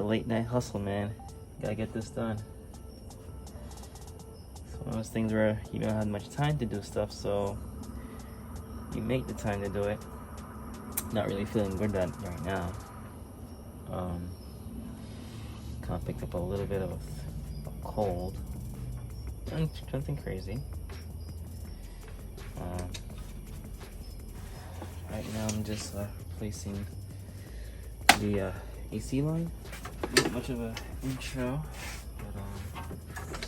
late night hustle, man. Gotta get this done. It's one of those things where you don't have much time to do stuff, so you make the time to do it. Not really feeling good right now. Kind of picked up a little bit of a cold. Nothing crazy. Right now I'm just replacing the AC line. Not much of an intro,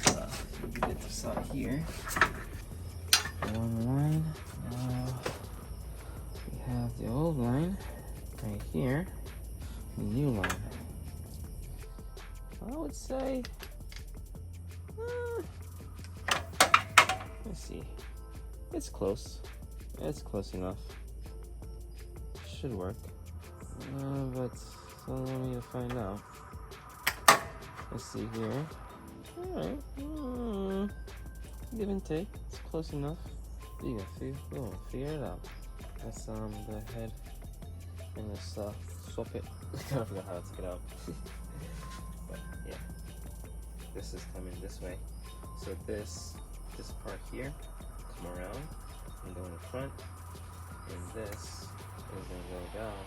but we get this out here. One line. Now we have the old line right here. The new line. I would say. Let's see. It's close. It's close enough. Should work. But still want me to find out. Let's see here. Alright. Give and take. It's close enough. You gotta figure it out. Let's go ahead and let's swap it. I forgot how to take it out. But yeah. This is coming this way. So this part here come around and go in the front, and this is going to go down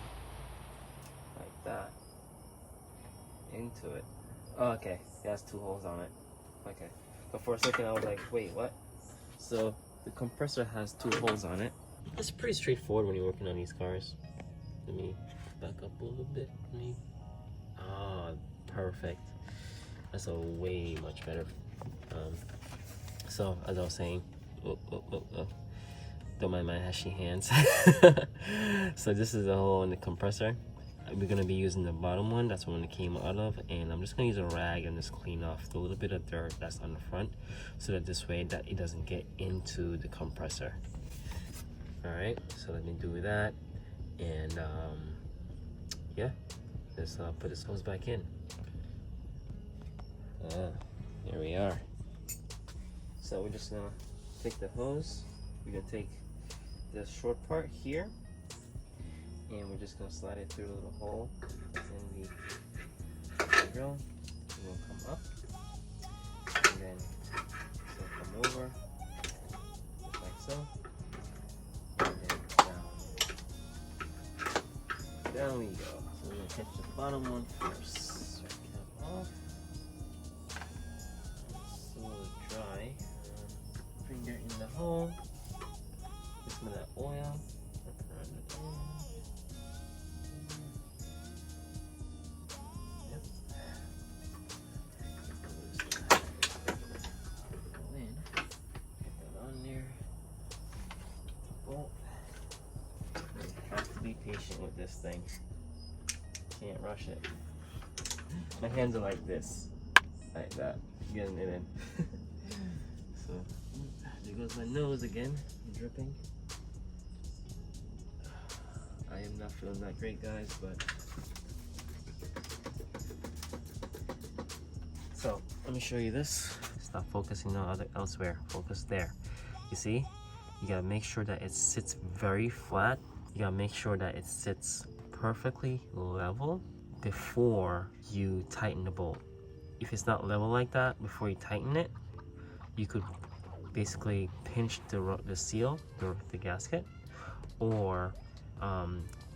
like that into it. Oh, okay, it has two holes on it. Okay, but for a second I was like, wait, what? So the compressor has two holes on it. It's pretty straightforward when you're working on these cars. Let me back up a little bit. Perfect. That's a way much better. So as I was saying, don't mind my ashy hands. So this is the hole in the compressor. We're gonna be using the bottom one. That's the one it came out of, and I'm just gonna use a rag and just clean off the little bit of dirt that's on the front, so that this way that it doesn't get into the compressor. All right, so let me do that, and yeah, let's put this hose back in. Here we are. So we're just gonna take the hose, we're gonna take the short part here, and we're just gonna slide it through the little hole in the drill. It will come up, and then it'll come over, just like so, and then down. Down we go. So we're gonna catch the bottom one first. Cap off. Slowly dry. Finger in the hole. Get some of that oil. Turn it in. Yep. Go in. Get that on there. Bolt. You have to be patient with this thing. Can't rush it. My hands are like this. Like that. Getting it in. So there goes my nose again, dripping. I am not feeling that great, guys, but so let me show you this. Stop focusing on elsewhere. Focus there. You see? You gotta make sure that it sits very flat. You gotta make sure that it sits perfectly level before you tighten the bolt. If it's not level like that before you tighten it, you could basically pinch the seal, the gasket, or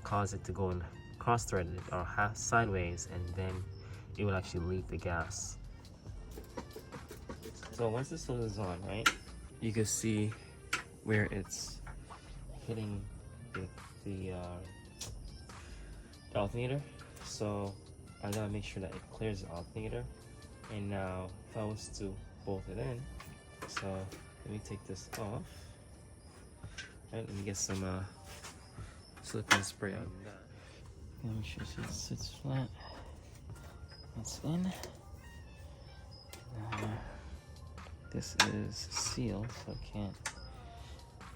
cause it to go in cross-threaded or half sideways, and then it would actually leak the gas. So once this hose is on, right, you can see where it's hitting the alternator. So I gotta make sure that it clears the alternator. And now if I was to bolt it in, so let me take this off. Right, let me get some silicone spray on that. Make sure it sits flat. That's in. This is sealed, so it can't.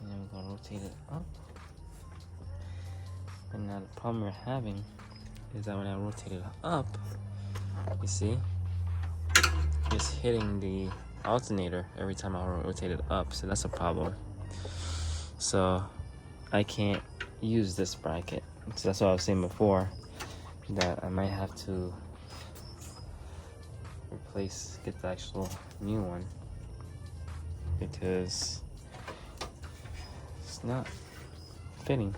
And then we're gonna rotate it up. And now the problem we're having is that when I rotate it up, you see, it's hitting the alternator every time I rotate it up, so that's a problem. So I can't use this bracket. So that's what I was saying before, that I might have to get the actual new one, because it's not fitting.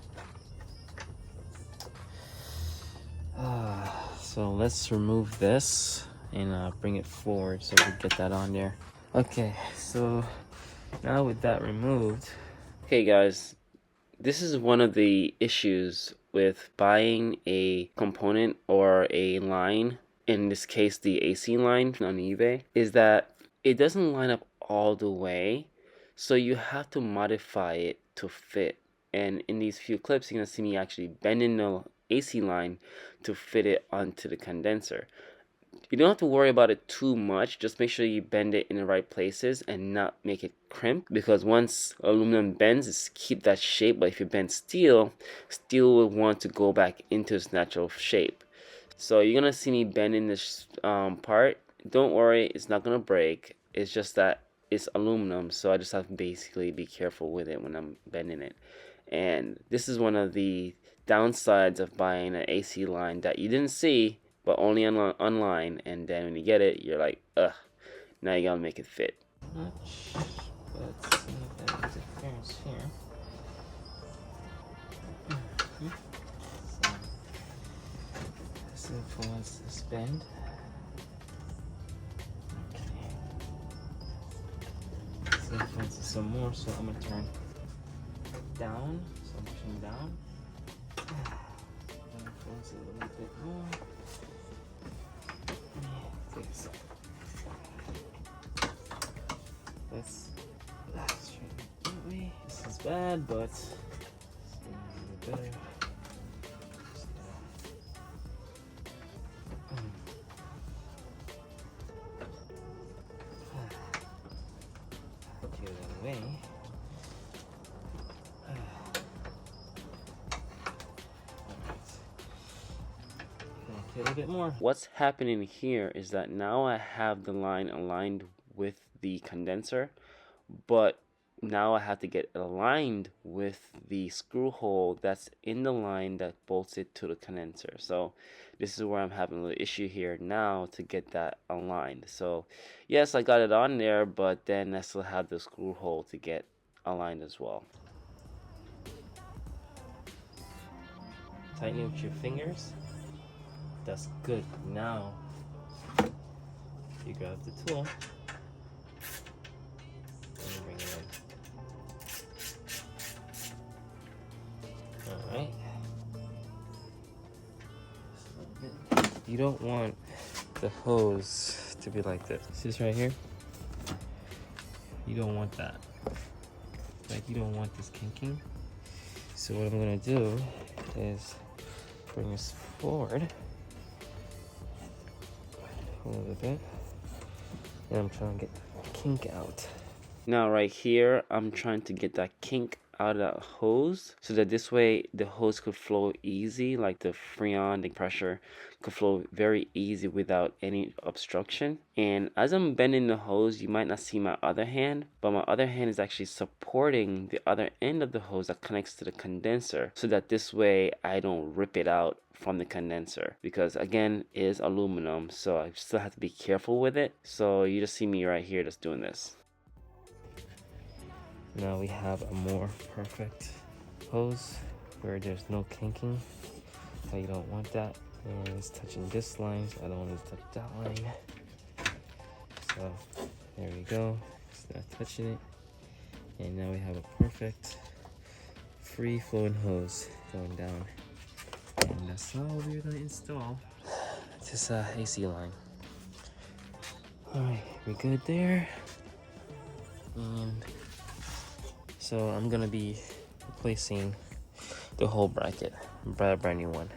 So let's remove this and bring it forward so we get that on there. Okay, so now with that removed, okay guys, this is one of the issues with buying a component or a line, in this case the AC line on eBay, is that it doesn't line up all the way, so you have to modify it to fit. And in these few clips, you're gonna see me actually bending the AC line to fit it onto the condenser. You don't have to worry about it too much. Just make sure you bend it in the right places and not make it crimp, because once aluminum bends, it's keep that shape. But if you bend steel, steel will want to go back into its natural shape. So you're gonna see me bending this part. Don't worry, it's not gonna break. It's just that it's aluminum, so I just have to basically be careful with it when I'm bending it. And this is one of the downsides of buying an AC line that you didn't see, but only online, and then when you get it, you're like, ugh, now you gotta make it fit. Much, but see if that makes a difference here. So this influence this bend. Okay. This influences some more, so I'm gonna turn down. So I'm pushing down. Influence it a little bit more. Take this off. Let's straighten it that way. This is bad, but it's a little bit better. Get it out of the way. A little bit more. What's happening here is that now I have the line aligned with the condenser, but now I have to get aligned with the screw hole that's in the line that bolts it to the condenser. So this is where I'm having a little issue here now to get that aligned. So yes, I got it on there, but then I still have the screw hole to get aligned as well. Tighten it with your fingers. That's good. Now you grab the tool and you bring it in. Alright. You don't want the hose to be like this. See this right here? You don't want that. Like, you don't want this kinking. So what I'm gonna do is bring this forward a little bit, and I'm trying to get the kink out. Now right here, I'm trying to get that kink out of that hose so that this way the hose could flow easy, like the Freon, the pressure could flow very easy without any obstruction. And as I'm bending the hose, you might not see my other hand, but my other hand is actually supporting the other end of the hose that connects to the condenser, so that this way I don't rip it out from the condenser, because again, it is aluminum, so I still have to be careful with it. So you just see me right here just doing this. Now we have a more perfect hose where there's no kinking. So you don't want that. And it's touching this line, so I don't want to touch that line. So there we go. It's not touching it. And now we have a perfect free flowing hose going down. And that's how we're gonna install this AC line. Alright, we're good there. And so I'm gonna be replacing the whole bracket, brand new one.